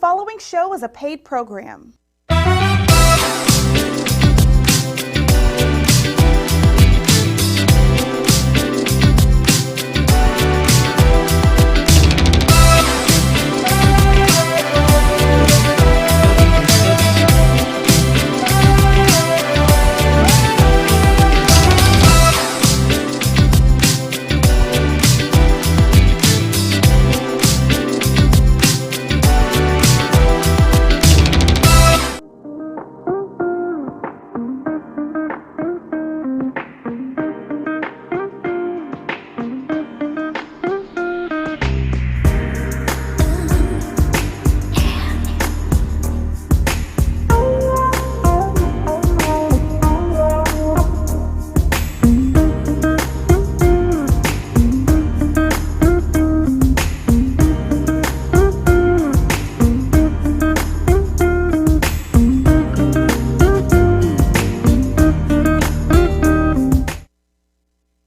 following show is a paid program.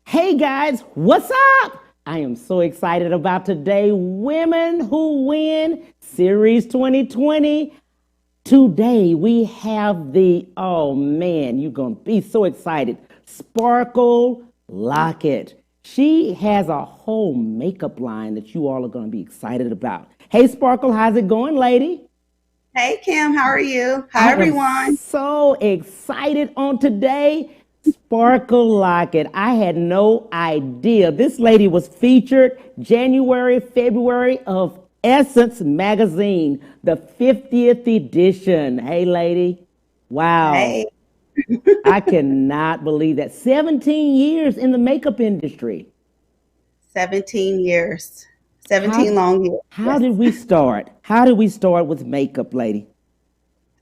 Hey guys, what's up? I am so excited about today, Women Who Win Series 2020. Today we have oh man, you're going to be so excited, Sparkle Lockett. She has a whole makeup line that you all are going to be excited about. Hey Sparkle, how's it going, lady? Hey Kim, how are you? Hi everyone. So excited on today. Sparkle Lockett. I had no idea. This lady was featured January, February of Essence magazine, the 50th edition. Hey, lady. Wow. Hey. I cannot believe that. 17 years in the makeup industry. 17 years. 17 long years. How did we start? How did we start with makeup, lady?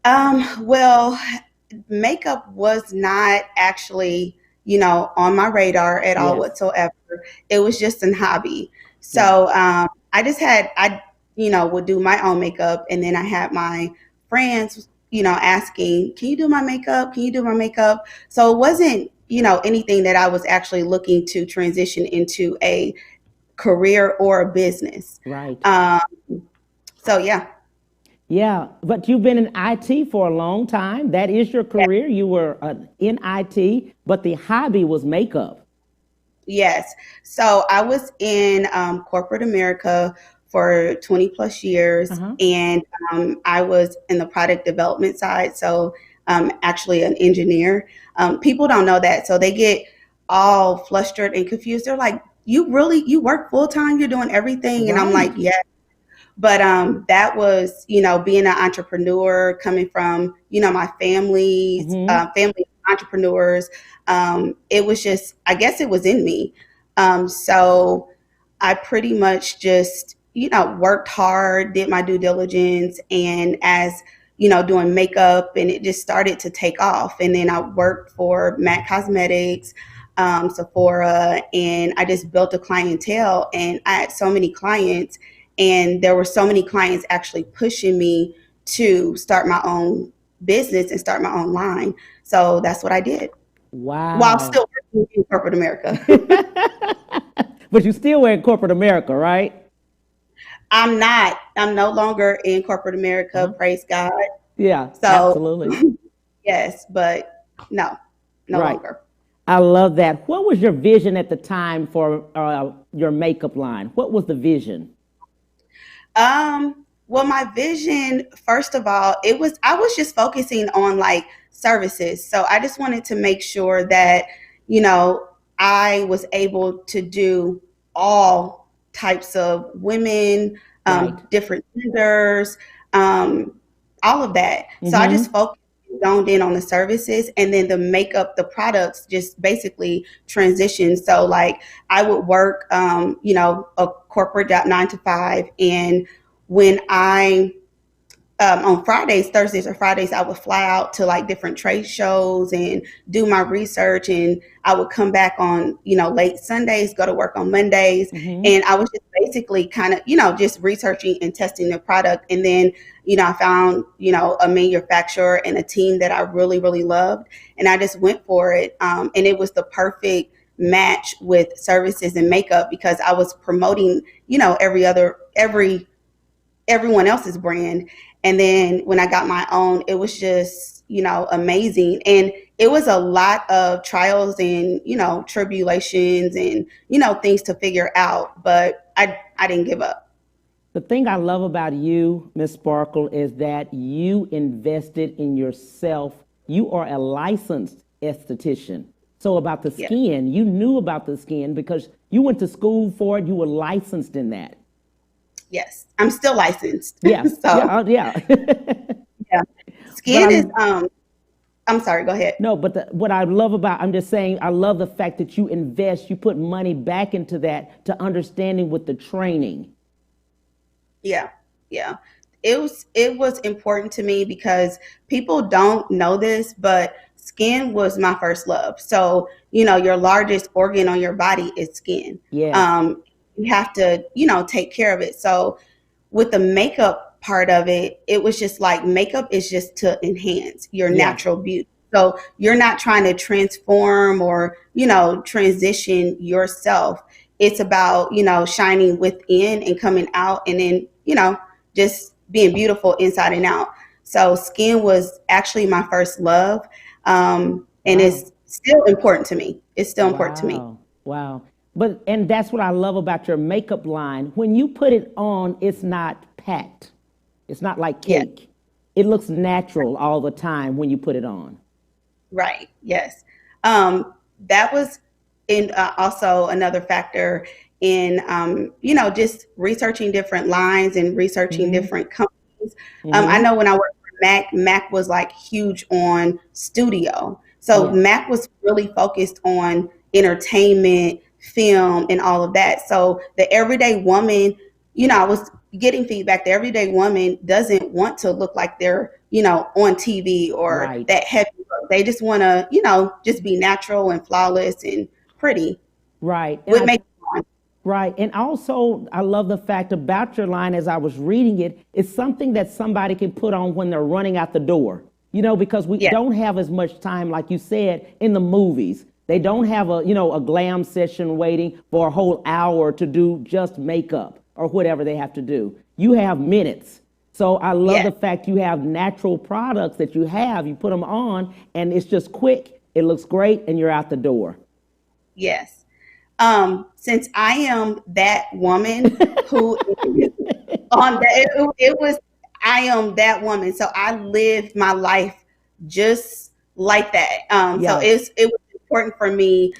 Well, makeup was not actually, on my radar at all whatsoever. It was just a hobby. So I would do my own makeup, and then I had my friends, asking, can you do my makeup? Can you do my makeup? So it wasn't, anything that I was actually looking to transition into a career or a business. Right. So yeah. Yeah, but you've been in IT for a long time. That is your career. You were in IT, but the hobby was makeup. Yes. So I was in corporate America for 20 plus years, and I was in the product development side. So actually an engineer. People don't know that. So they get all flustered and confused. They're like, you work full time? You're doing everything? And I'm like, yeah. But that was, being an entrepreneur, coming from, my family entrepreneurs. It was just, I guess it was in me. So I pretty much just, worked hard, did my due diligence, and as, doing makeup, and it just started to take off. And then I worked for MAC Cosmetics, Sephora, and I just built a clientele, and I had so many clients. And there were so many clients actually pushing me to start my own business and start my own line. So that's what I did. Wow. While still working in corporate America. But you still were in corporate America, right? I'm not. I'm no longer in corporate America. Praise God. Yeah, so, absolutely. Yes, but no longer. I love that. What was your vision at the time for your makeup line? What was the vision? Well, my vision, first of all, I was just focusing on like services. So I just wanted to make sure that, I was able to do all types of women, different genders, all of that. So I just zoned in on the services, and then the makeup, the products just basically transitioned. So like I would work, a corporate job 9 to 5. And when I, on Thursdays or Fridays, I would fly out to like different trade shows and do my research. And I would come back on, late Sundays, go to work on Mondays. And I was just basically kind of, just researching and testing the product. And then, I found, a manufacturer and a team that I really, really loved. And I just went for it. And it was the perfect match with services and makeup, because I was promoting, every everyone else's brand. And then when I got my own, it was just, amazing. And it was a lot of trials and, tribulations and, things to figure out. But I didn't give up. The thing I love about you, Miss Sparkle, is that you invested in yourself. You are a licensed esthetician. So about the skin, you knew about the skin because you went to school for it. You were licensed in that. Yes, I'm still licensed. Yeah. So yeah. yeah, skin is. I'm sorry. Go ahead. No, but what I love about, I'm just saying, I love the fact that you invest, you put money back into that to understanding with the training. Yeah, yeah. It was important to me because people don't know this, but skin was my first love. So, your largest organ on your body is skin. Yes. You have to, take care of it. So with the makeup part of it, it was just like makeup is just to enhance your natural beauty. So you're not trying to transform or, transition yourself. It's about, shining within and coming out and then, just being beautiful inside and out. So skin was actually my first love. And it's still important to me. It's still important to me. Wow. And that's what I love about your makeup line. When you put it on, it's not packed. It's not like cake. Yeah. It looks natural all the time when you put it on. Right. Yes. That was also another factor in, just researching different lines and researching different companies. I know when I worked for Mac was like huge on studio. So Mac was really focused on entertainment, film, and all of that. So the everyday woman, I was getting feedback. The everyday woman doesn't want to look like they're, on TV or that heavy look. They just want to, just be natural and flawless and pretty. Right. With makeup on. Right. And also, I love the fact about your line as I was reading it, it's something that somebody can put on when they're running out the door, because we don't have as much time, like you said, in the movies. They don't have a glam session waiting for a whole hour to do just makeup or whatever they have to do. You have minutes. So I love the fact you have natural products that you put them on and it's just quick. It looks great and you're out the door. Yes. Since I am that woman who is on that, I am that woman. So I lived my life just like that. So it was important for me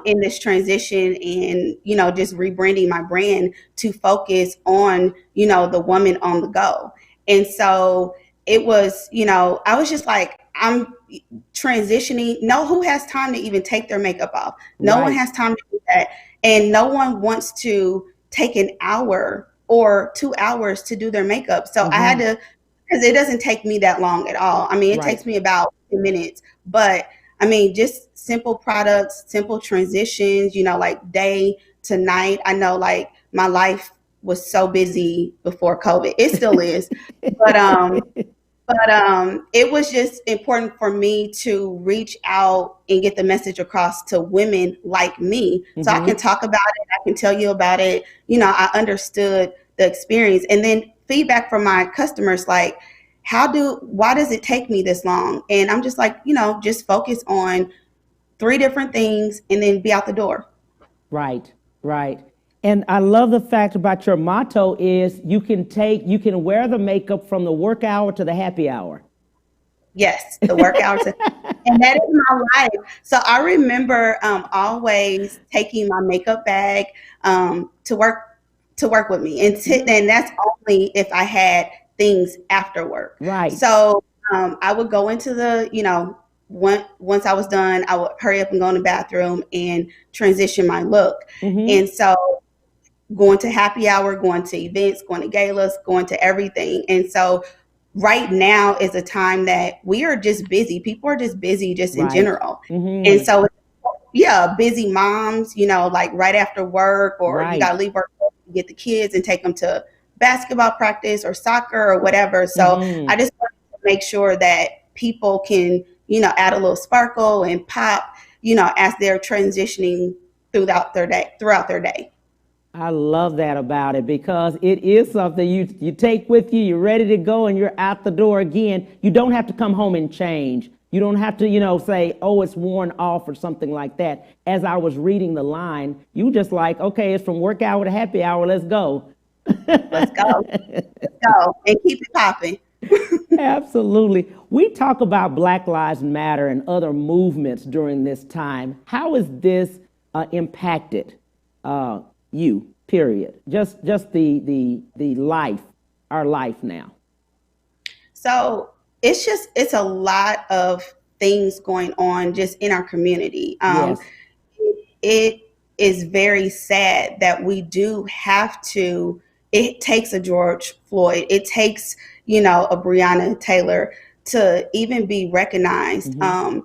in this transition and, just rebranding my brand to focus on, the woman on the go. And so it was, I was just like, I'm transitioning. Who has time to even take their makeup off? No one has time to do that. And no one wants to take an hour or 2 hours to do their makeup. So I had to, because it doesn't take me that long at all. I mean, it takes me about 10 minutes, but I mean, just simple products, simple transitions, like day to night. I know like my life was so busy before COVID. It still is. But it was just important for me to reach out and get the message across to women like me. So I can talk about it. I can tell you about it. I understood the experience. And then feedback from my customers, like, why does it take me this long? And I'm just like, just focus on 3 different things and then be out the door. Right. And I love the fact about your motto is you can wear the makeup from the work hour to the happy hour. Yes, the work hours. And that is my life. So I remember always taking my makeup bag to work with me. And that's only if I had things after work. Right. So I would go into the, once I was done, I would hurry up and go in the bathroom and transition my look. And so going to happy hour, going to events, going to galas, going to everything. And so right now is a time that we are just busy. People are just busy just in general. And so, busy moms, like right after work or you got to leave work, get the kids and take them to basketball practice or soccer or whatever. So I just want to make sure that people can, add a little sparkle and pop, as they're transitioning throughout their day. I love that about it because it is something you take with you, you're ready to go, and you're out the door again. You don't have to come home and change. You don't have to, say, oh, it's worn off or something like that. As I was reading the line, you just like, okay, it's from work hour to happy hour, let's go. Let's go. Let's go. And keep it popping. Absolutely. We talk about Black Lives Matter and other movements during this time. How has this impacted you? Period. Just the life, our life now. So it's a lot of things going on just in our community. Yes. It is very sad that we do have to. It takes a George Floyd. It takes a Breonna Taylor to even be recognized. And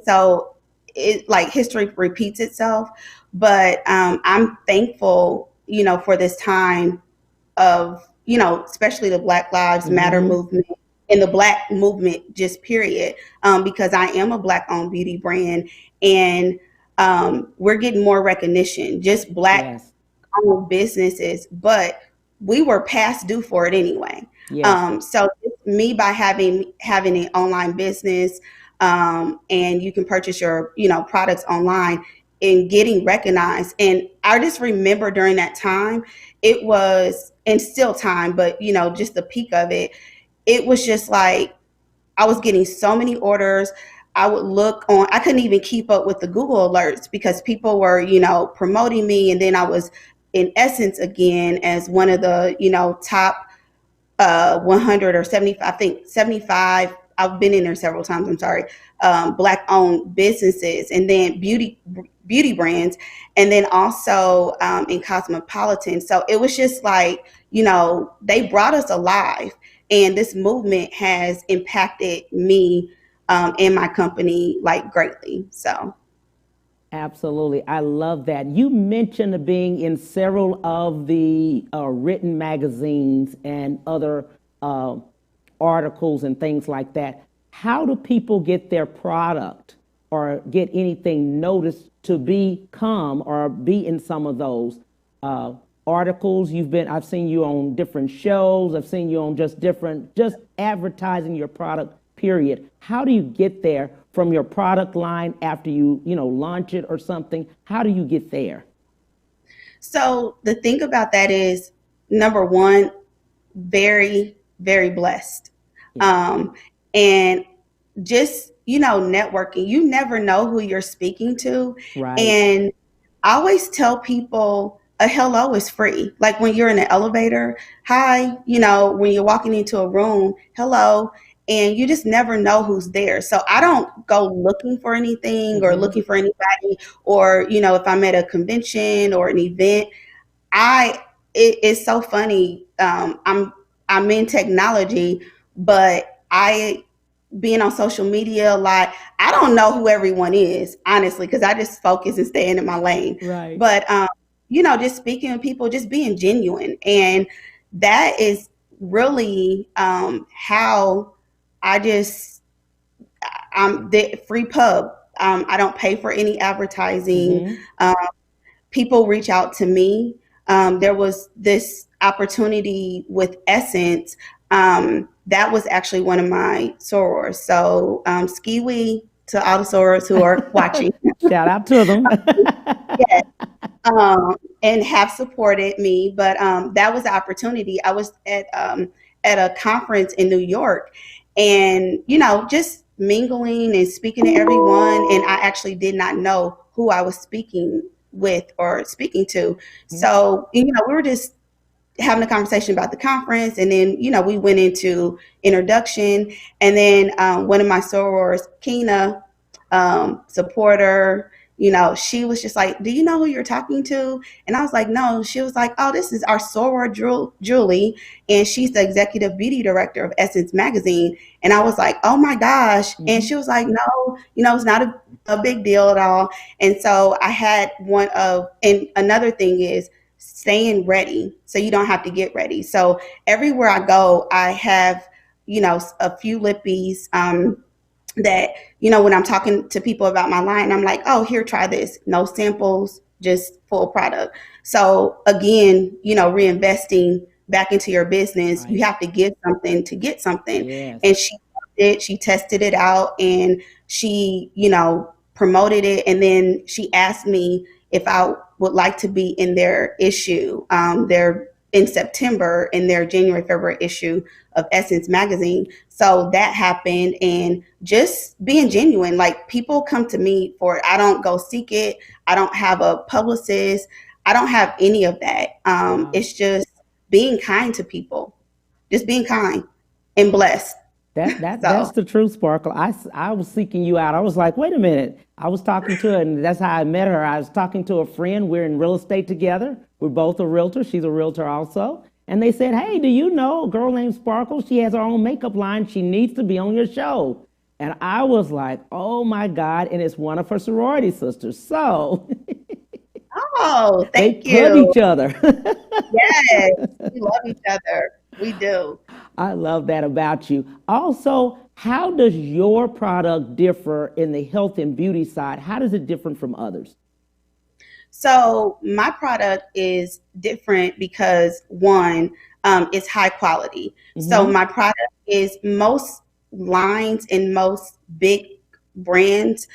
so it like history repeats itself. But I'm thankful, for this time of, especially the Black Lives Matter movement and the Black movement, just period, because I am a Black owned beauty brand, and we're getting more recognition, just Black owned businesses, but we were past due for it anyway. Yes. So me by having an online business, and you can purchase your, products online and getting recognized. And I just remember during that time, it was, and still time, but just the peak of it, it was just like, I was getting so many orders. I would look on, I couldn't even keep up with the Google alerts because people were, promoting me. And then I was in Essence again as one of the, top 100 or 70, I think 75. I've been in there several times. I'm sorry. Black owned businesses, and then beauty brands, and then also in Cosmopolitan. So it was just like, they brought us alive, and this movement has impacted me and my company like greatly. So. Absolutely. I love that. You mentioned being in several of the written magazines and other articles and things like that. How do people get their product or get anything noticed to become or be in some of those articles? I've seen you on different shows. I've seen you on just advertising your product, period. How do you get there from your product line after you launch it or something? How do you get there? So the thing about that is, number one, very, very blessed. And just, networking, you never know who you're speaking to. Right. And I always tell people a hello is free. Like when you're in an elevator, hi, when you're walking into a room, hello. And you just never know who's there. So I don't go looking for anything or looking for anybody, or, if I'm at a convention or an event, it's so funny. I'm in technology, but being on social media a lot, I don't know who everyone is, honestly, because I just focus and stay in my lane. Right. But, just speaking with people, just being genuine. And that is really how I'm the free pub. I don't pay for any advertising. People reach out to me. There was this opportunity with Essence. That was actually one of my sorors. So ski-wee to all the sorors who are watching. Shout out to them. Yes. And have supported me. But that was the opportunity. I was at a conference in New York, and, just mingling and speaking to everyone. And I actually did not know who I was speaking with or speaking to. So, we were just having a conversation about the conference. And then, we went into introduction. And then one of my sorors, Keena, supporter, she was just like, do you know who you're talking to? And I was like, no. She was like, oh, this is our soror, Julie. And she's the executive beauty director of Essence Magazine. And I was like, oh my gosh. And she was like, no, it's not a big deal at all. And so I had and another thing is staying ready, so you don't have to get ready. So everywhere I go, I have, a few lippies, that, when I'm talking to people about my line, I'm like, oh, here, try this. No samples, just full product. So again, reinvesting back into your business, Right. you have to give something to get something. Yes. And she tested it out, and she, promoted it. And then she asked me if I would like to be in their issue. They're in September in their January, February issue of Essence magazine. So that happened, and just being genuine, like people come to me for it. I don't go seek it. I don't have a publicist. I don't have any of that. Wow. It's just being kind to people, just being kind and blessed. That's the truth, Sparkle. I was seeking you out. I was like, wait a minute. I was talking to her, and that's how I met her. I was talking to a friend. We're in real estate together. We're both a realtor. She's a realtor also. And they said, hey, do you know a girl named Sparkle? She has her own makeup line. She needs to be on your show. And I was like, oh my God. And it's one of her sorority sisters. So Oh, thank they love you. each other. Yes, we love each other. We do. I love that about you. Also, how does your product differ in the health and beauty side? How does it differ from others? So my product is different because one, it's high quality. So my product is most lines and most big brands.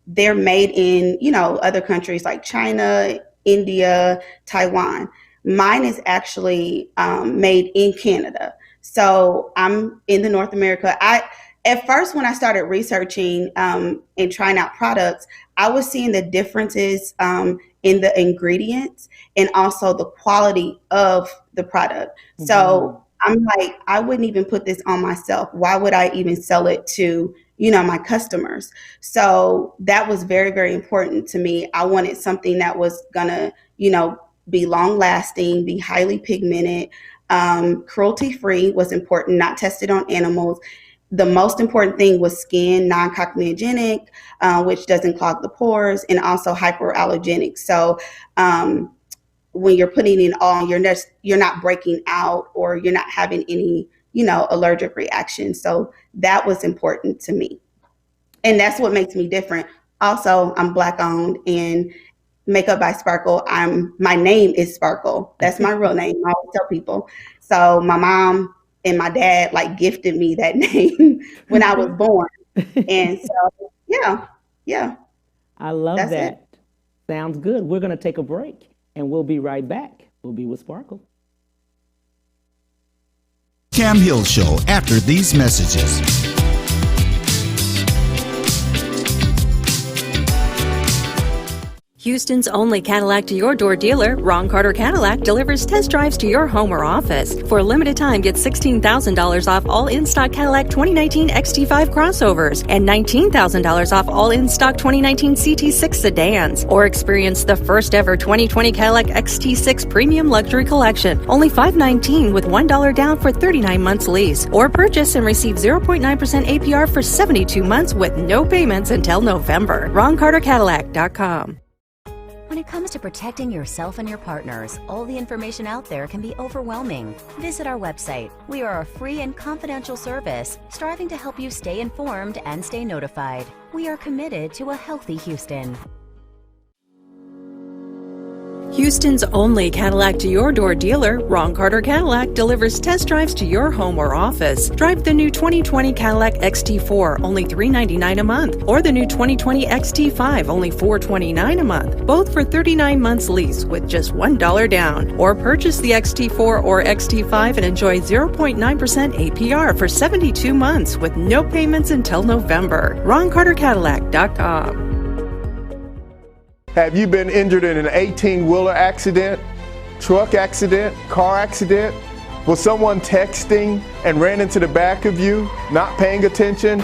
They're made in, other countries like China, India, Taiwan. Mine is actually made in Canada. So I'm in the North America. At first, when I started researching and trying out products, I was seeing the differences in the ingredients and also the quality of the product. So I'm like, I wouldn't even put this on myself. Why would I even sell it to, my customers? So that was very, very important to me. I wanted something that was gonna, be long lasting, be highly pigmented, cruelty free was important, not tested on animals. The most important thing was skin, non-comedogenic, which doesn't clog the pores, and also hypoallergenic. So when you're putting it on, you're not breaking out or you're not having any, allergic reactions. So that was important to me. And that's what makes me different. Also, I'm Black owned, and Makeup by Sparkle. My name is Sparkle. That's my real name. I always tell people. So my mom and my dad gifted me that name when I was born. And so yeah. I love That's that. it. Sounds good. We're going to take a break and we'll be right back. We'll be with Sparkle. Cam Hill Show after these messages. Houston's only Cadillac to your door dealer, Ron Carter Cadillac, delivers test drives to your home or office. For a limited time, get $16,000 off all in-stock Cadillac 2019 XT5 crossovers and $19,000 off all in-stock 2019 CT6 sedans. Or experience the first ever 2020 Cadillac XT6 Premium Luxury Collection. Only $519 with $1 down for 39 months lease. Or purchase and receive 0.9% APR for 72 months with no payments until November. RonCarterCadillac.com. When it comes to protecting yourself and your partners, all the information out there can be overwhelming. Visit our website. We are a free and confidential service striving to help you stay informed and stay notified. We are committed to a healthy Houston. Houston's only Cadillac to your door dealer, Ron Carter Cadillac, delivers test drives to your home or office. Drive the new 2020 Cadillac XT4, only $399 a month, or the new 2020 XT5, only $429 a month, both for 39 months lease with just $1 down. Or purchase the XT4 or XT5 and enjoy 0.9% APR for 72 months with no payments until November. RonCarterCadillac.com. Have you been injured in an 18-wheeler accident, truck accident, car accident? Was someone texting and ran into the back of you, not paying attention?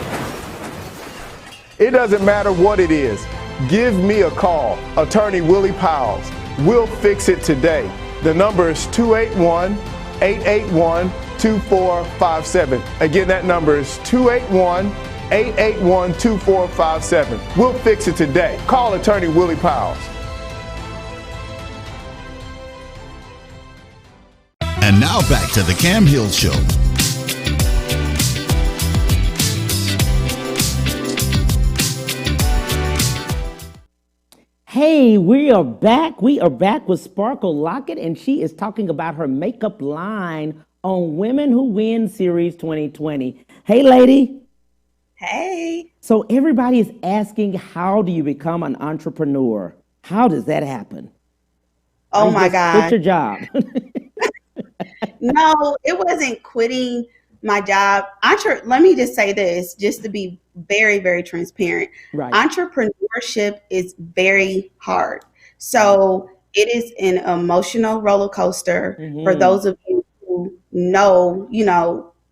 It doesn't matter what it is. Give me a call, Attorney Willie Powles. We'll fix it today. The number is 281-881-2457. Again, that number is 281-881-2457. We'll fix it today. Call Attorney Willie Powles. And now back to the Cam Hill Show. Hey, we are back. We are back with Sparkle Lockett, and she is talking about her makeup line on Women Who Win Series 2020. Hey, lady. Hey. So everybody is asking, how do you become an entrepreneur? How does that happen? Oh my God. Quit your job. No, it wasn't quitting my job. Let me just say this, just to be very, very transparent. Right. Entrepreneurship is very hard. So it is an emotional roller coaster for those of you who know,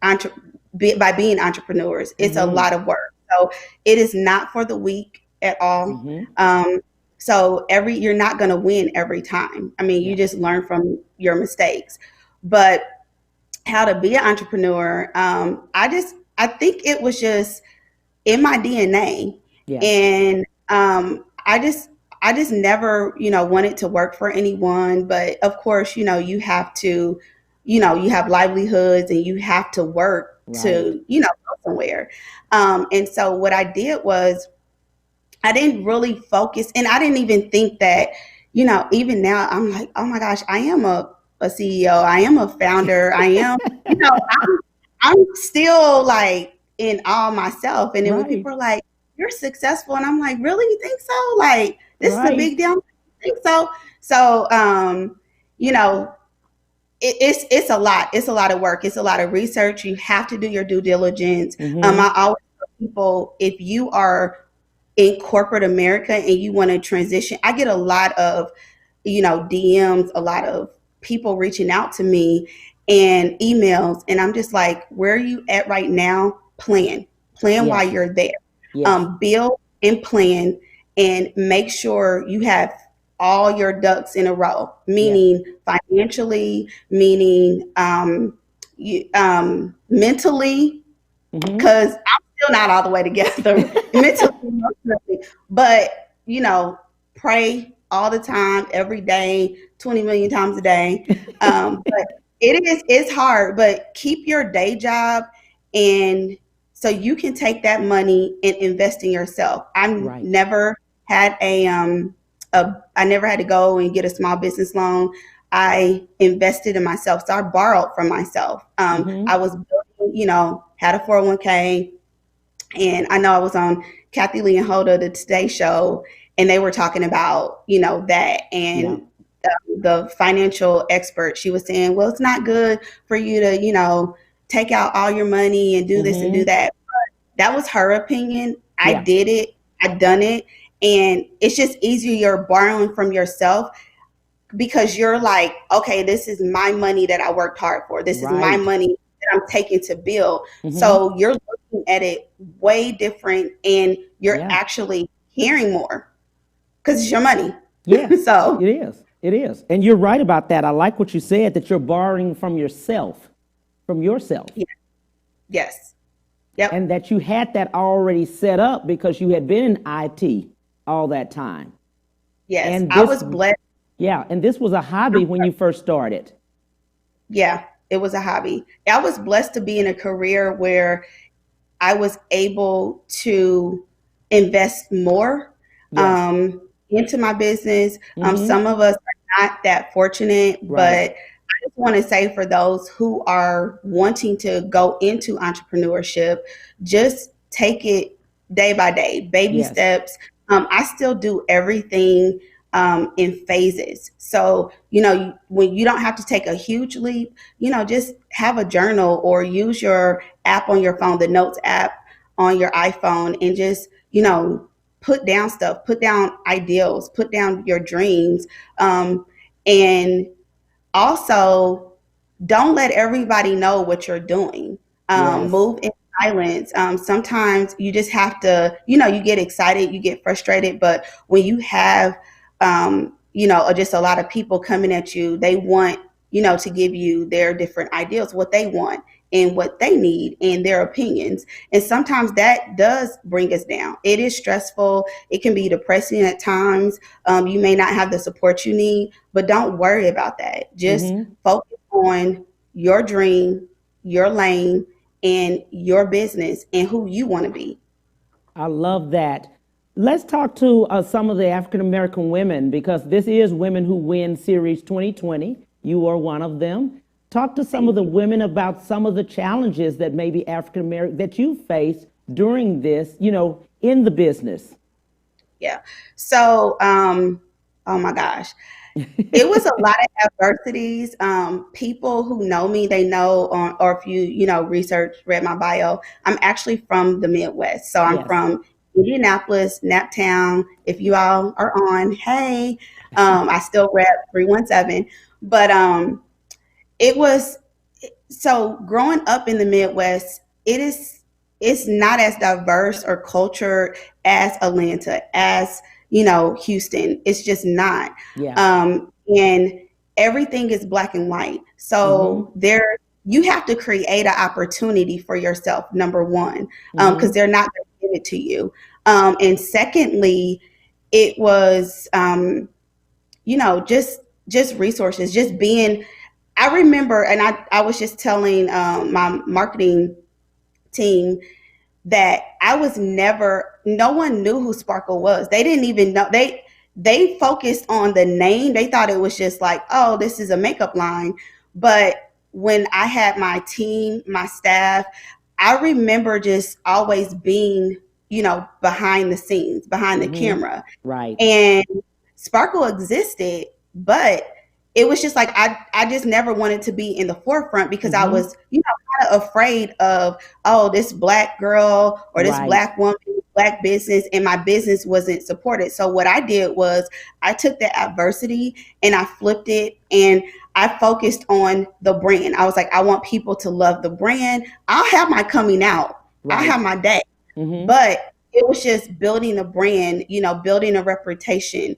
by being entrepreneurs. It's a lot of work. So it is not for the weak at all. So you're not going to win every time. I mean, you just learn from your mistakes. But how to be an entrepreneur, I think it was just in my DNA. Yeah. And I just never, wanted to work for anyone. But of course, you have to, you have livelihoods and you have to work to, go somewhere. And so what I did was I didn't really focus, and I didn't even think that, even now I'm like, oh my gosh, I am a CEO. I am a founder. I am, I'm still like in awe myself. And then when people are like, you're successful. And I'm like, really? You think so? Like, this is a big deal? I think so. So, it's a lot. It's a lot of work. It's a lot of research. You have to do your due diligence. I always tell people, if you are in corporate America and you want to transition, I get a lot of, DMs, a lot of people reaching out to me and emails. And I'm just like, where are you at right now? Plan while you're there. Build and plan and make sure you have all your ducks in a row, meaning financially, meaning mentally, because I'm still not all the way together mentally, emotionally, but pray all the time, every day, 20 million times a day. But it's hard, but keep your day job, and so you can take that money and invest in yourself. Never had I never had to go and get a small business loan. I invested in myself. So I borrowed from myself. I was building, had a 401k. And I know I was on Kathy Lee and Hoda, the Today Show, and they were talking about, that. And the financial expert, she was saying, well, it's not good for you to, take out all your money and do this and do that. But that was her opinion. I did it. I done it. And it's just easier. You're borrowing from yourself because you're like, okay, this is my money that I worked hard for. This is my money that I'm taking to build. So you're looking at it way different, and you're actually hearing more because it's your money. Yeah, so it is. And you're right about that. I like what you said, that you're borrowing from yourself. Yeah. Yes. Yep. And that you had that already set up because you had been in IT all that time. Yes, and I was blessed. Yeah, and this was a hobby when you first started. Yeah, it was a hobby. I was blessed to be in a career where I was able to invest more into my business. Some of us are not that fortunate, but I just want to say, for those who are wanting to go into entrepreneurship, just take it day by day, baby steps. I still do everything in phases. So, when you don't have to take a huge leap, just have a journal or use your app on your phone, the Notes app on your iPhone, and just, put down stuff, put down ideals, put down your dreams. And also, don't let everybody know what you're doing. Move in silence. Sometimes you just have to, you get excited, you get frustrated, but when you have, just a lot of people coming at you, they want, to give you their different ideas, what they want and what they need and their opinions. And sometimes that does bring us down. It is stressful. It can be depressing at times. You may not have the support you need, but don't worry about that. Just focus on your dream, your lane, and your business and who you want to be. I love that. Let's talk to some of the African American women, because this is Women Who Win Series 2020. You are one of them. Talk to some of the women about some of the challenges that maybe African American that you faced during this, in the business. Yeah. So, oh my gosh, it was a lot of adversities. People who know me, they know, or if read my bio, I'm actually from the Midwest. So I'm from Indianapolis, Naptown. If you all are on, hey, I still rep 317. But it was, so growing up in the Midwest, it's not as diverse or cultured as Atlanta, as Houston. It's just not. And everything is black and white. So you have to create an opportunity for yourself, number one, because they're not going to give it to you. And secondly, it was just resources, just being. I remember, and I was just telling my marketing team that no one knew who Sparkle was. They didn't even know. They focused on the name. They thought it was just like, oh, this is a makeup line. But when I had my team, my staff, I remember just always being, behind the scenes, behind the camera. Right. And Sparkle existed, but it was just like I just never wanted to be in the forefront because I was, kind of afraid of, oh, this Black girl or this Black woman, Black business, and my business wasn't supported. So what I did was I took the adversity and I flipped it and I focused on the brand. I was like, I want people to love the brand. I'll have my coming out. I'll have my day. But it was just building a brand, building a reputation,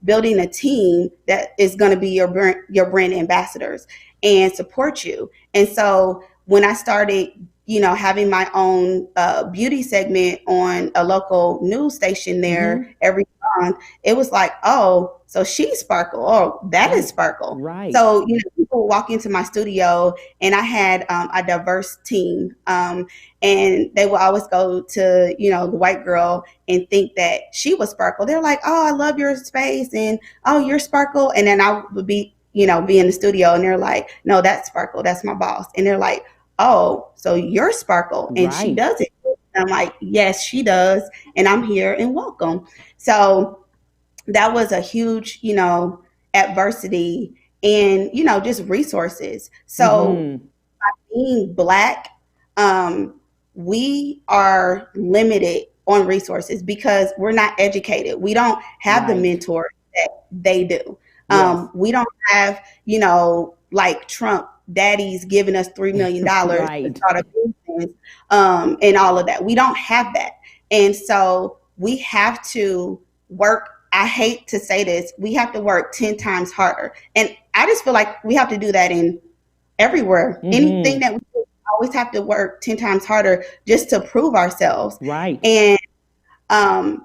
building a team that is going to be your brand ambassadors and support you. And so when I started, having my own beauty segment on a local news station there every month, it was like, oh, so she's Sparkle. Oh, that is Sparkle. Right. So, people walk into my studio and I had a diverse team. And they would always go to, the white girl and think that she was Sparkle. They're like, oh, I love your space. And, oh, you're Sparkle. And then I would be in the studio and they're like, no, that's Sparkle. That's my boss. And they're like, oh, so you're Sparkle and she does it. And I'm like, yes, she does. And I'm here and welcome. So that was a huge, adversity and, just resources. So by being Black, we are limited on resources because we're not educated. We don't have the mentor that they do. We don't have, like Trump daddies giving us $3 million to start a business and all of that. We don't have that. And so we have to work. I hate to say this, we have to work 10 times harder. And I just feel like we have to do that in everywhere. Anything that we do, always have to work 10 times harder just to prove ourselves. Right. And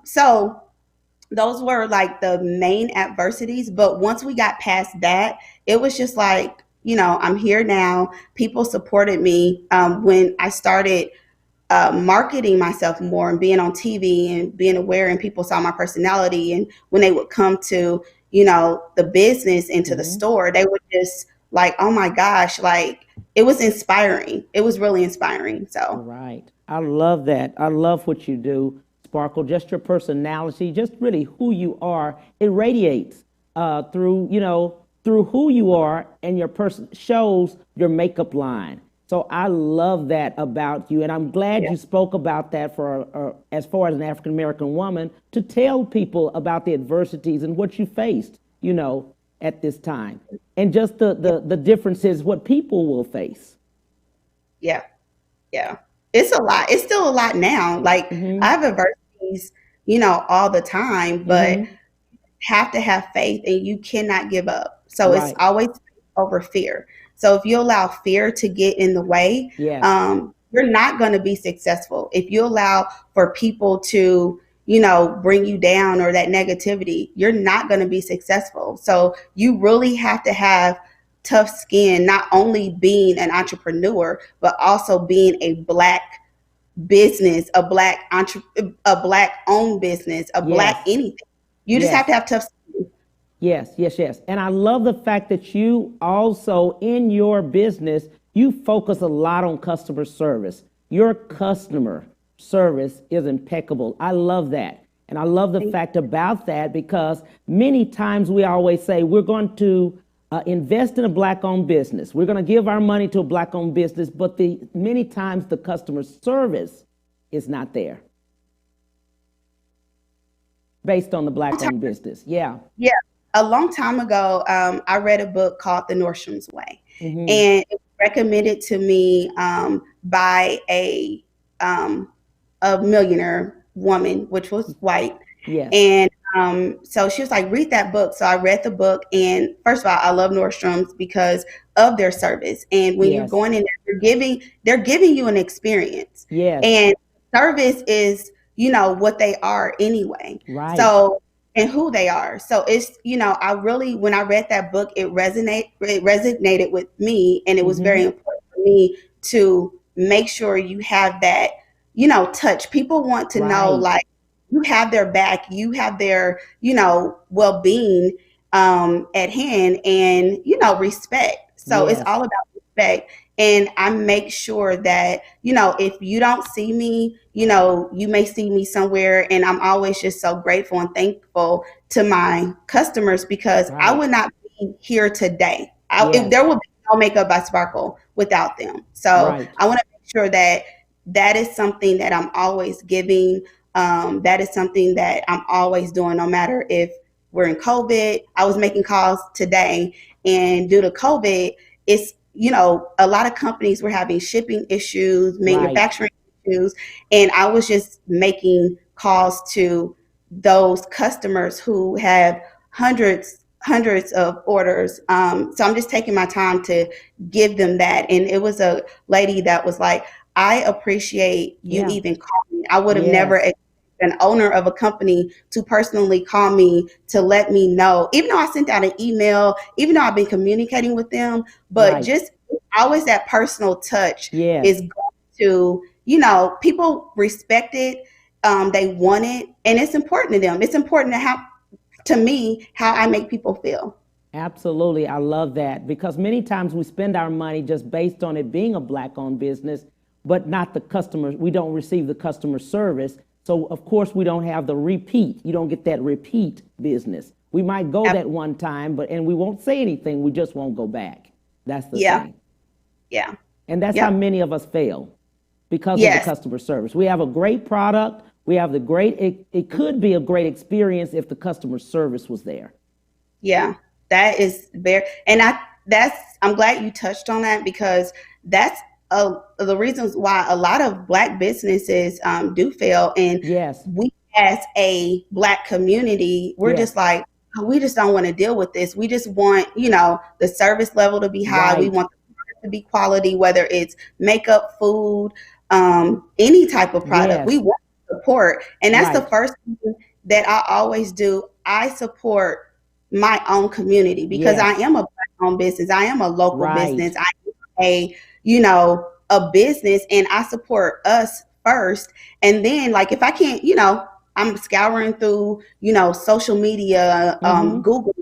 so those were like the main adversities. But once we got past that, it was just like, I'm here now. People supported me when I started marketing myself more and being on TV and being aware, and people saw my personality. And when they would come to, the business and to the store, they would just like, oh my gosh, like it was inspiring. It was really inspiring. So. Right. I love that. I love what you do, Sparkle. Just your personality, just really who you are. It radiates through who you are, and your person shows your makeup line. So I love that about you, and I'm glad you spoke about that for as far as an African American woman, to tell people about the adversities and what you faced, at this time, and just the differences what people will face. Yeah, it's a lot. It's still a lot now. Like I have adversities, all the time, but have to have faith, and you cannot give up. So it's always over fear. So if you allow fear to get in the way, you're not going to be successful. If you allow for people to, bring you down or that negativity, you're not going to be successful. So you really have to have tough skin, not only being an entrepreneur, but also being a Black business, a black owned business, a black Yes. anything. You just have to have tough skin. Yes, yes, yes. And I love the fact that you also, in your business, you focus a lot on customer service. Your customer service is impeccable. I love that. And I love the fact about that because many times we always say we're going to invest in a black-owned business. We're going to give our money to a black-owned business, but many times the customer service is not there based on the black-owned business. Yeah. Yeah. A long time ago, I read a book called The Nordstrom's Way, and it was recommended to me by a millionaire woman, which was white. Yes. And so she was like, read that book. So I read the book, and first of all, I love Nordstrom's because of their service. And when you're Yes. going in there, they're giving you an experience. Yes. And service is, what they are anyway. Right. So, and who they are. So it's, I really, when I read that book, it resonated with me. And it was very important for me to make sure you have that, touch. People want to know, like, you have their back, you have their, well-being at hand, and, respect. So Yes. it's all about respect. And I make sure that, if you don't see me, you may see me somewhere. And I'm always just so grateful and thankful to my customers because I would not be here today. There would be no Makeup by Sparkle without them. So I want to make sure that is something that I'm always giving. That is something that I'm always doing, no matter if we're in COVID. I was making calls today, and due to COVID, it's, a lot of companies were having shipping issues, manufacturing issues, and I was just making calls to those customers who have hundreds of orders. So I'm just taking my time to give them that. And it was a lady that was like, I appreciate you even calling me. I would have never an owner of a company to personally call me to let me know, even though I sent out an email, even though I've been communicating with them, but just always that personal touch is going to, people respect it. They want it, and it's important to them. It's important to me, how I make people feel. Absolutely. I love that because many times we spend our money just based on it being a black-owned business, but not the customers. We don't receive the customer service. So, of course, we don't have the repeat. You don't get that repeat business. We might go that one time, and we won't say anything. We just won't go back. That's the thing. Yeah. And that's how many of us fail because of the customer service. We have a great product. We have it could be a great experience if the customer service was there. Yeah. That is very, and I'm glad you touched on that because that's the reasons why a lot of Black businesses do fail. And we as a Black community, we're just like, we just don't want to deal with this. We just want, the service level to be high. We want the product to be quality, whether it's makeup, food, any type of product. We want support. And that's the first thing that I always do. I support my own community because I am a Black-owned business. I am a local business. I am a business, and I support us first. And then, like, if I can't, I'm scouring through, social media, Google,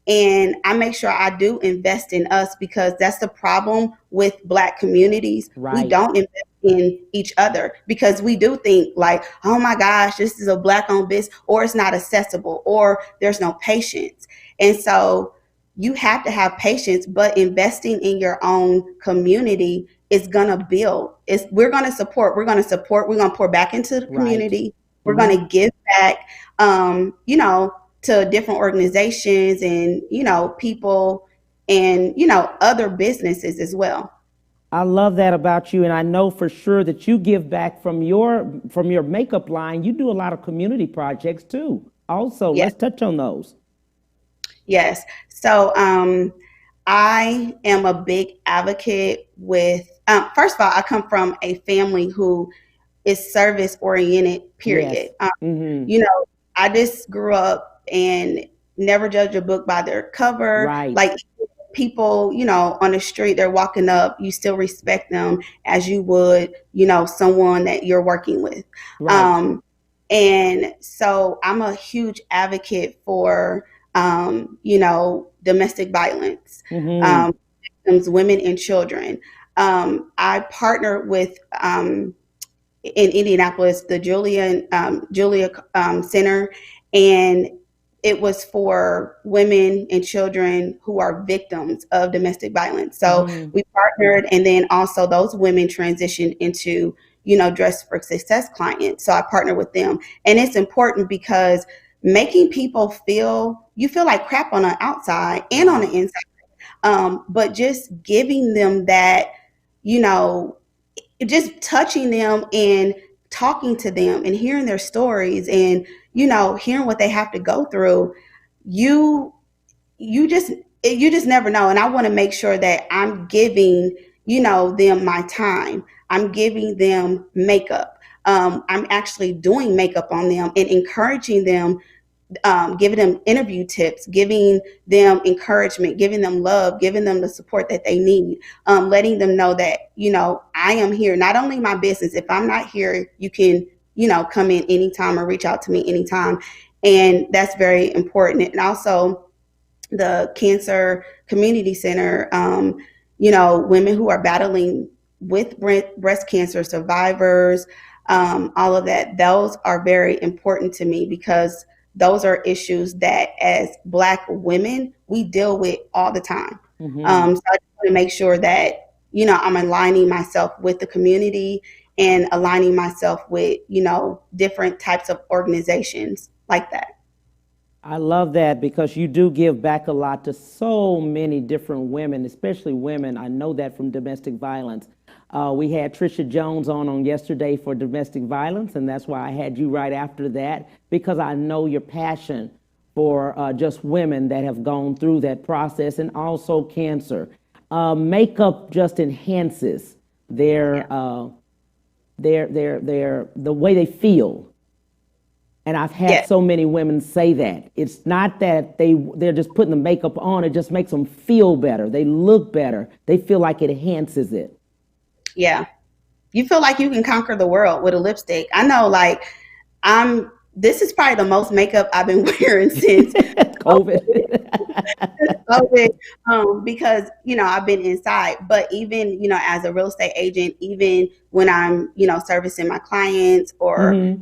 and I make sure I do invest in us because that's the problem with Black communities. We don't invest in each other because we do think like, oh my gosh, this is a Black-owned business, or it's not accessible, or there's no patience. And so you have to have patience, but investing in your own community is going to build. We're going to support, we're going to pour back into the community. We're going to give back, to different organizations and, people and, other businesses as well. I love that about you. And I know for sure that you give back from your makeup line. You do a lot of community projects too. Also, let's touch on those. Yes. So I am a big advocate with, first of all, I come from a family who is service oriented, period. I just grew up and never judge a book by their cover. Like people, on the street, they're walking up, you still respect them as you would, someone that you're working with. Right. And so I'm a huge advocate for, domestic violence, victims, women and children. I partnered with, in Indianapolis, the Julia Center, and it was for women and children who are victims of domestic violence. So we partnered, and then also those women transitioned into, Dress for Success clients. So I partnered with them, and it's important because making people you feel like crap on the outside and on the inside, but just giving them that, just touching them and talking to them and hearing their stories and, hearing what they have to go through, you just never know. And I want to make sure that I'm giving, them my time. I'm giving them makeup. I'm actually doing makeup on them and encouraging them, giving them interview tips, giving them encouragement, giving them love, giving them the support that they need, letting them know that, I am here, not only my business. If I'm not here, you can, come in anytime or reach out to me anytime. And that's very important. And also the Cancer Community Center, women who are battling with breast cancer, survivors, all of that, those are very important to me because those are issues that as Black women, we deal with all the time. So I just want to make sure that, I'm aligning myself with the community and aligning myself with, different types of organizations like that. I love that because you do give back a lot to so many different women, especially women. I know that from domestic violence. We had Trisha Jones on yesterday for domestic violence, and that's why I had you right after that, because I know your passion for just women that have gone through that process and also cancer. Makeup just enhances their the way they feel. And I've had so many women say that. It's not that they're just putting the makeup on, it just makes them feel better. They look better. They feel like it enhances it. Yeah. You feel like you can conquer the world with a lipstick. I know, this is probably the most makeup I've been wearing since COVID. Because, I've been inside, but even, as a real estate agent, even when I'm, servicing my clients or,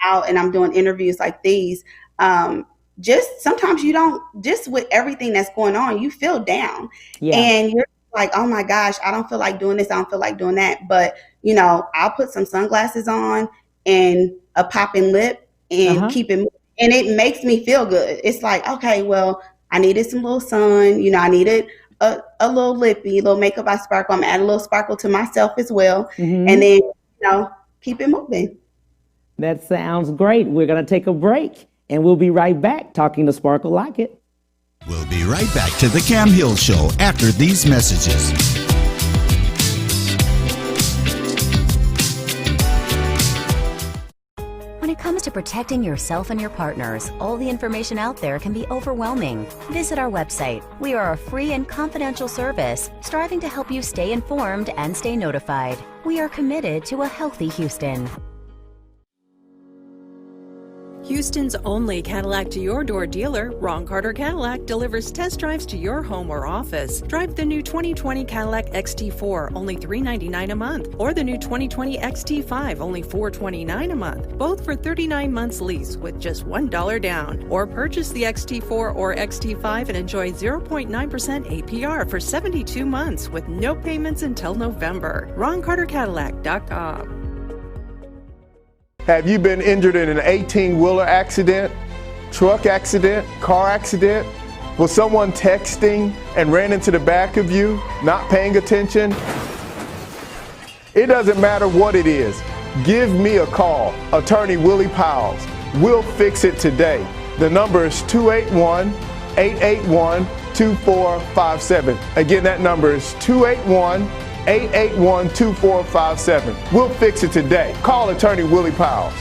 out and I'm doing interviews like these, just sometimes just with everything that's going on, you feel down and you're like, oh my gosh, I don't feel like doing this. I don't feel like doing that. But, I'll put some sunglasses on and a popping lip and keep it moving. And it makes me feel good. It's like, okay, well, I needed some little sun, I needed a little lippy, a little makeup by Sparkle. I'm adding a little sparkle to myself as well. And then, keep it moving. That sounds great. We're going to take a break and we'll be right back talking to Sparkle Lockett. We'll be right back to the Cam Hill Show after these messages. When it comes to protecting yourself and your partners, all the information out there can be overwhelming. Visit our website. We are a free and confidential service striving to help you stay informed and stay notified. We are committed to a healthy Houston. Houston's only Cadillac to your door dealer, Ron Carter Cadillac, delivers test drives to your home or office. Drive the new 2020 Cadillac XT4, only $399 a month, or the new 2020 XT5, only $429 a month, both for 39 months lease with just $1 down. Or purchase the XT4 or XT5 and enjoy 0.9% APR for 72 months with no payments until November. RonCarterCadillac.com. Have you been injured in an 18-wheeler accident, truck accident, car accident? Was someone texting and ran into the back of you, not paying attention? It doesn't matter what it is. Give me a call, Attorney Willie Powles. We'll fix it today. The number is 281-881-2457. Again, that number is 281-881-2457. We'll fix it today. Call Attorney Willie Powles.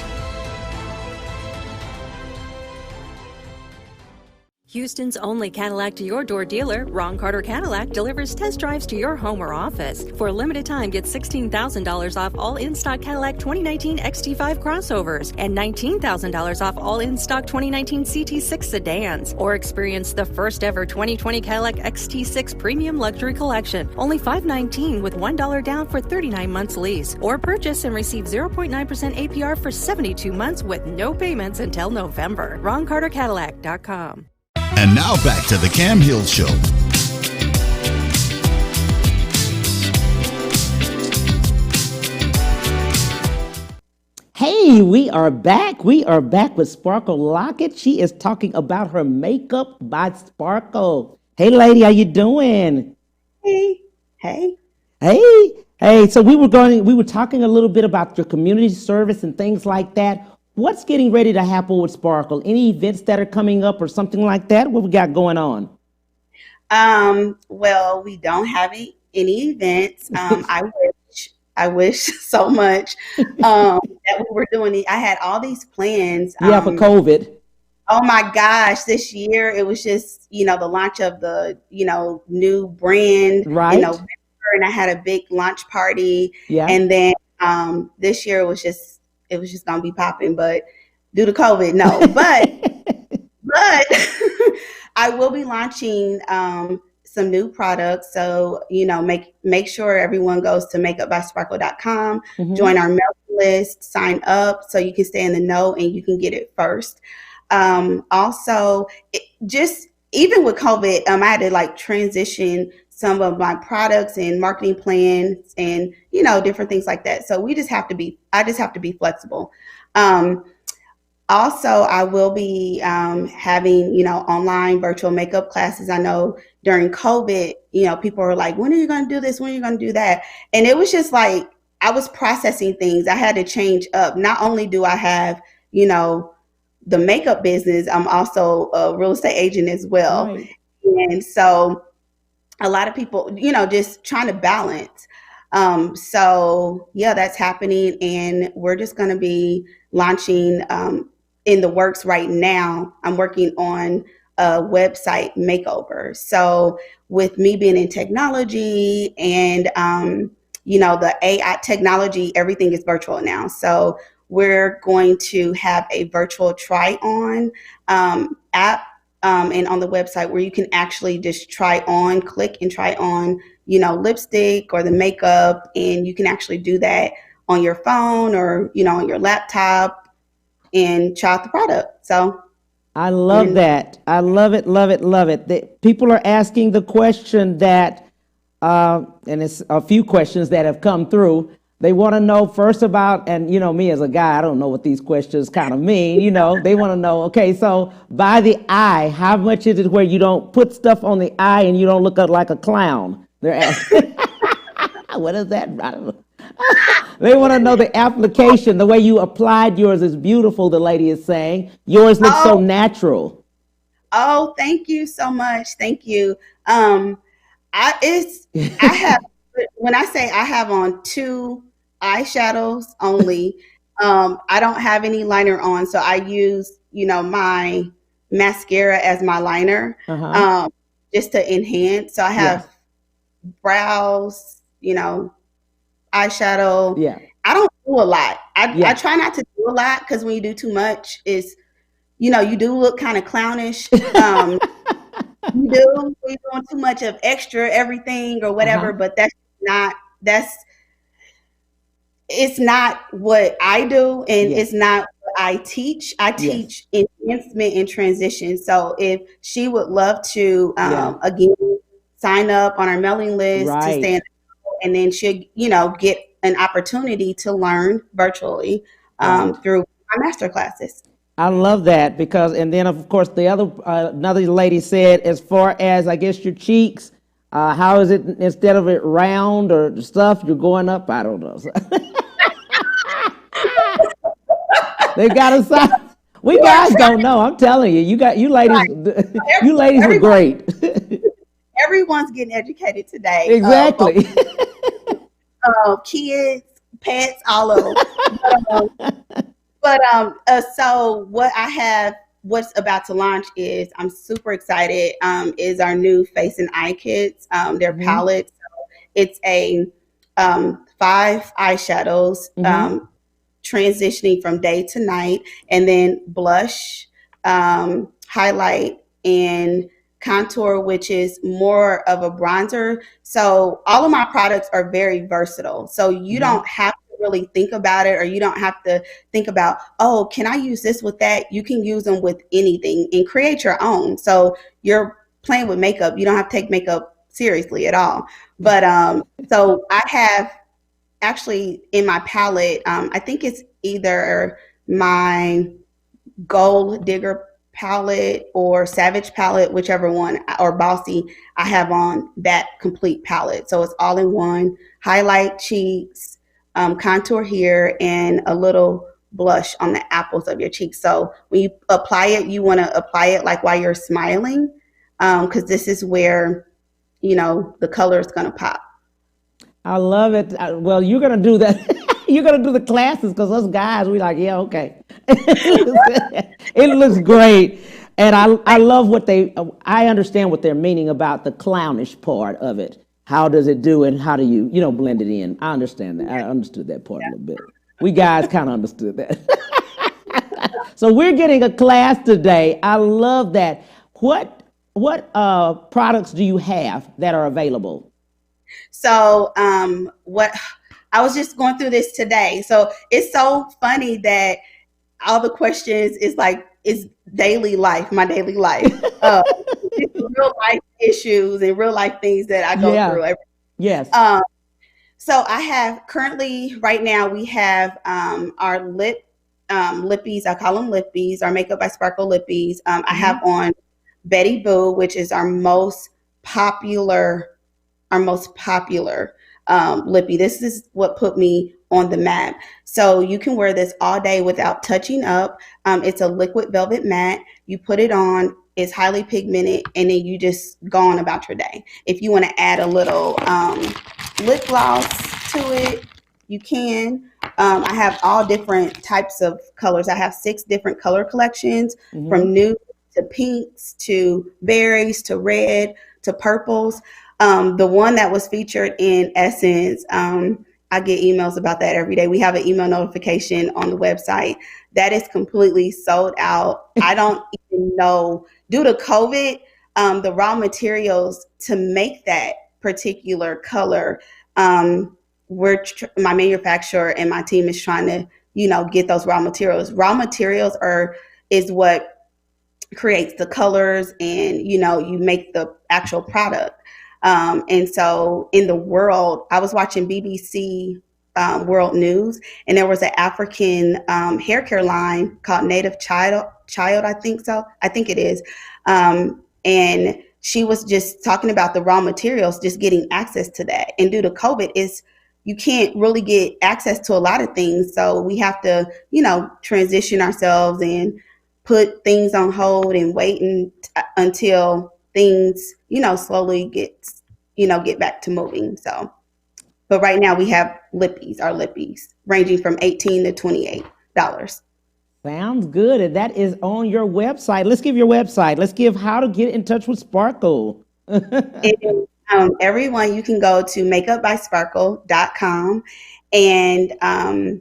Houston's only Cadillac to your door dealer, Ron Carter Cadillac, delivers test drives to your home or office. For a limited time, get $16,000 off all in-stock Cadillac 2019 XT5 crossovers and $19,000 off all in-stock 2019 CT6 sedans. Or experience the first ever 2020 Cadillac XT6 Premium Luxury Collection, only $519 with $1 down for 39 months lease. Or purchase and receive 0.9% APR for 72 months with no payments until November. RonCarterCadillac.com. And now back to the Cam Hill Show. Hey, we are back. We are back with Sparkle Lockett. She is talking about her makeup by Sparkle. Hey, lady, how you doing? Hey. Hey. So we were talking a little bit about your community service and things like that. What's getting ready to happen with Sparkle? Any events that are coming up or something like that? What we got going on? Well, we don't have any events. I wish so much that we were doing. I had all these plans. Yeah, for COVID. Oh my gosh, this year it was just, the launch of the, new brand. Right. And I had a big launch party. Yeah. And then this year it was just gonna be popping, but due to COVID, no. But I will be launching some new products. So, make sure everyone goes to makeupbysparkle.com, join our mailing list, sign up so you can stay in the know and you can get it first. Also, even with COVID, I had to transition some of my products and marketing plans and, different things like that. So I just have to be flexible. Also, I will be having, online virtual makeup classes. I know during COVID, people were like, when are you going to do this? When are you going to do that? And it was just I was processing things. I had to change up. Not only do I have, the makeup business, I'm also a real estate agent as well. Right. And so a lot of people, just trying to balance. So yeah, that's happening. And we're just going to be launching in the works right now. I'm working on a website makeover. So with me being in technology and, the AI technology, everything is virtual now. So we're going to have a virtual try-on app and on the website where you can actually just click and try on, lipstick or the makeup. And you can actually do that on your phone or, on your laptop and try out the product. So I love that. I love it, love it, love it. People are asking the question that, and it's a few questions that have come through. They want to know first about, and me as a guy, I don't know what these questions kind of mean. They want to know, okay, so by the eye, how much is it where you don't put stuff on the eye and you don't look like a clown? They're asking. What is that? I don't know. They want to know the application. The way you applied yours is beautiful, the lady is saying. Yours looks so natural. Oh, thank you so much. Thank you. I have, when I say I have on 2 eyeshadows only, I don't have any liner on. So I use, my mascara as my liner, just to enhance. So I have brows, eyeshadow. Yeah. I don't do a lot. I try not to do a lot because when you do too much, you do look kind of clownish. You do. You're doing too much of extra everything or whatever, but it's not what I do, and it's not what I teach. I teach enhancement and transition. So if she would love to, again, sign up on our mailing list to stay in, and then she'll, get an opportunity to learn virtually through our master classes. I love that because, and then of course the other, another lady said, as far as I guess your cheeks, how is it instead of it round or stuff, you're going up? I don't know. They got a size. We guys don't know. I'm telling you, you ladies, you ladies are great. Everyone's getting educated today. Exactly. Kids, pets, all of them. But so what I have what's about to launch is, I'm super excited, is our new face and eye kits. They're palettes. So it's a 5 eyeshadows, transitioning from day to night, and then blush, highlight, and contour, which is more of a bronzer. So all of my products are very versatile. So you don't have to really think about it, or you don't have to think about, oh, can I use this with that? You can use them with anything and create your own. So you're playing with makeup. You don't have to take makeup seriously at all. But so I have actually in my palette, I think it's either my Gold Digger palette or Savage palette, whichever one, or Bossy, I have on that complete palette. So it's all in one. Highlight cheeks, contour here, and a little blush on the apples of your cheeks. So when you apply it, you want to apply it like while you're smiling, because this is where, the color is going to pop. I love it. Well, you're going to do that. You're going to do the classes, because us guys, we like, yeah, okay. It looks great. And I love I understand what they're meaning about the clownish part of it. How does it do, and how do you, blend it in? I understand that. I understood that part a little bit. We guys kind of understood that. So we're getting a class today. I love that. What products do you have that are available? So what I was just going through this today. So it's so funny that all the questions is daily life, my daily life, real life issues and real life things that I go through. Yes. So I have currently, right now, we have our lippies. I call them lippies, our Makeup by Sparkle lippies. I have on Betty Boo, which is our most popular lippy. This is what put me on the map. So you can wear this all day without touching up. It's a liquid velvet matte. You put it on, it's highly pigmented, and then you just go on about your day. If you want to add a little lip gloss to it, you can. I have all different types of colors. I have 6 different color collections, from nude to pinks to berries to red to purples. The one that was featured in Essence, I get emails about that every day. We have an email notification on the website that is completely sold out. I don't even know, due to COVID, the raw materials to make that particular color, my manufacturer and my team is trying to, get those raw materials. Raw materials is what creates the colors, and, you make the actual product. And so in the world, I was watching BBC World News, and there was an African hair care line called Native Child, I think so. I think it is. And she was just talking about the raw materials, just getting access to that. And due to COVID, you can't really get access to a lot of things. So we have to, transition ourselves and put things on hold and wait until things, slowly get back to moving. So, but right now we have our lippies, ranging from $18 to $28. Sounds good. And that is on your website. Let's give your website. Let's give how to get in touch with Sparkle. Everyone, you can go to makeupbysparkle.com, and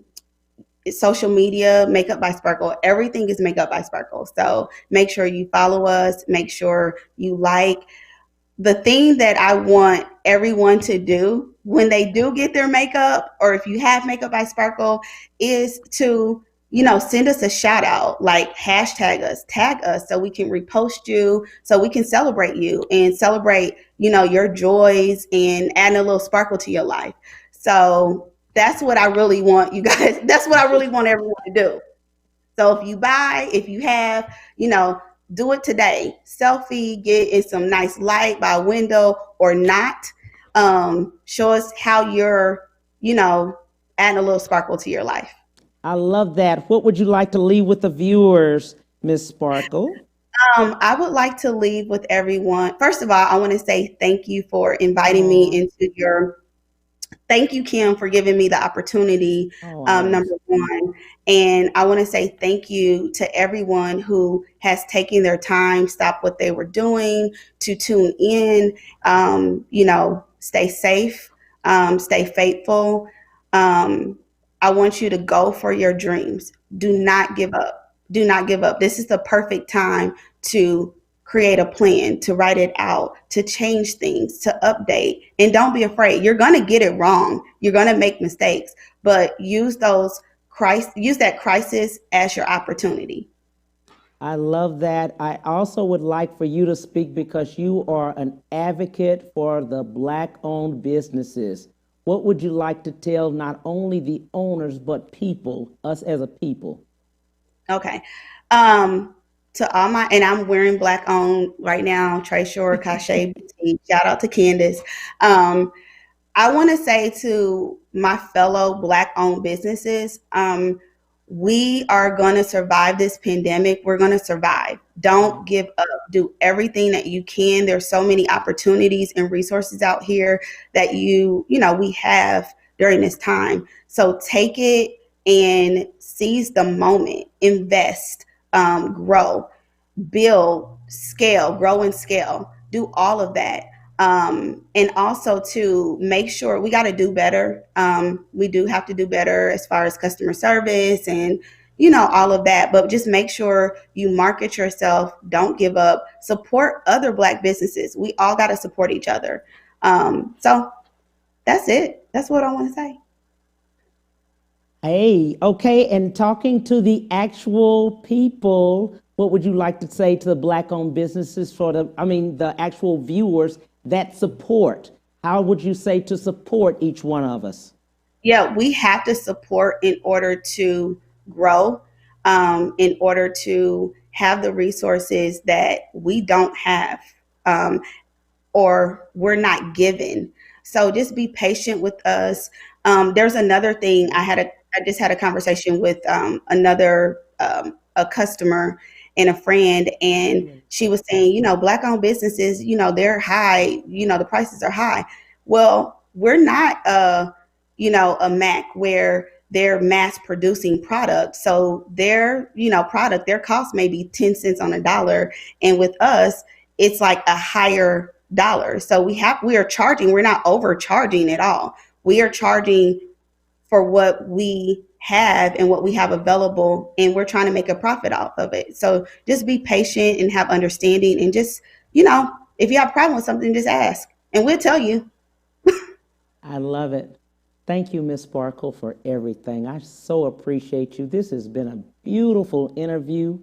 social media, Makeup by Sparkle. Everything is Makeup by Sparkle. So make sure you follow us. Make sure you like. The thing that I want everyone to do when they do get their makeup, or if you have Makeup by Sparkle, is to, send us a shout out, like hashtag us, tag us, so we can repost you, so we can celebrate you and celebrate, your joys and add a little sparkle to your life. So that's what I really want you guys. That's what I really want everyone to do. So if you have, do it today. Selfie, get in some nice light by a window or not. Show us how you're, adding a little sparkle to your life. I love that. What would you like to leave with the viewers, Miss Sparkle? I would like to leave with everyone. First of all, I want to say thank you for inviting me into your Thank you, Kim, for giving me the opportunity, number one. And I want to say thank you to everyone who has taken their time, stopped what they were doing to tune in. Stay safe, stay faithful. I want you to go for your dreams. Do not give up. Do not give up. This is the perfect time to create a plan, to write it out, to change things, to update. And don't be afraid. You're going to get it wrong. You're going to make mistakes, but use that crisis as your opportunity. I love that. I also would like for you to speak because you are an advocate for the Black-owned businesses. What would you like to tell not only the owners, but people, us as a people? Okay. To all and I'm wearing Black owned right now, Trey Shore, Cachet Boutique, shout out to Candace. I want to say to my fellow Black owned businesses, we are going to survive this pandemic. We're going to survive. Don't give up. Do everything that you can. There's so many opportunities and resources out here that we have during this time. So take it and seize the moment, invest, grow, build, scale, grow and scale, do all of that. And also to make sure we got to do better. We do have to do better as far as customer service and, all of that, but just make sure you market yourself. Don't give up, support other Black businesses. We all got to support each other. So that's it. That's what I want to say. Hey, okay. And talking to the actual people, what would you like to say to the Black-owned businesses the actual viewers that support? How would you say to support each one of us? Yeah, we have to support in order to grow, in order to have the resources that we don't have, or we're not given. So just be patient with us. There's another thing. I just had a conversation with a customer and a friend, and she was saying, Black-owned businesses, they're high, the prices are high. Well, we're not a Mac where they're mass producing products. So their cost may be 10 cents on a dollar. And with us, it's like a higher dollar. So we are charging, we're not overcharging at all. We are charging for what we have and what we have available, and we're trying to make a profit off of it. So just be patient and have understanding, and just, if you have a problem with something, just ask and we'll tell you. I love it. Thank you, Miss Sparkle, for everything. I so appreciate you. This has been a beautiful interview.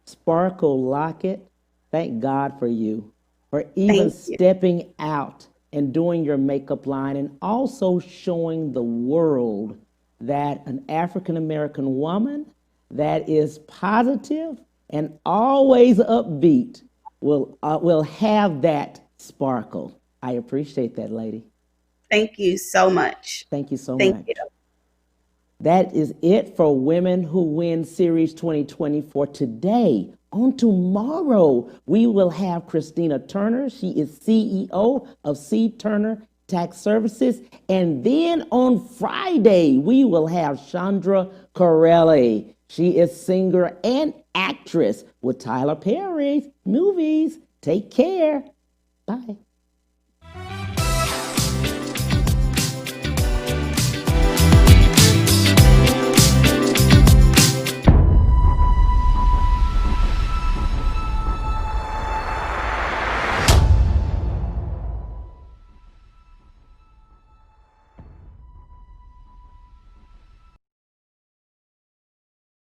Sparkle Lockett, thank God for you, for even stepping out and doing your makeup line, and also showing the world that an African-American woman that is positive and always upbeat will have that sparkle. I appreciate that, lady. Thank you so much. Thank you so much. Thank you. That is it for Women Who Win Series 2020 for today. On tomorrow, we will have Christina Turner. She is CEO of C. Turner Tax Services. And then on Friday, we will have Chandra Corelli. She is singer and actress with Tyler Perry's movies. Take care. Bye.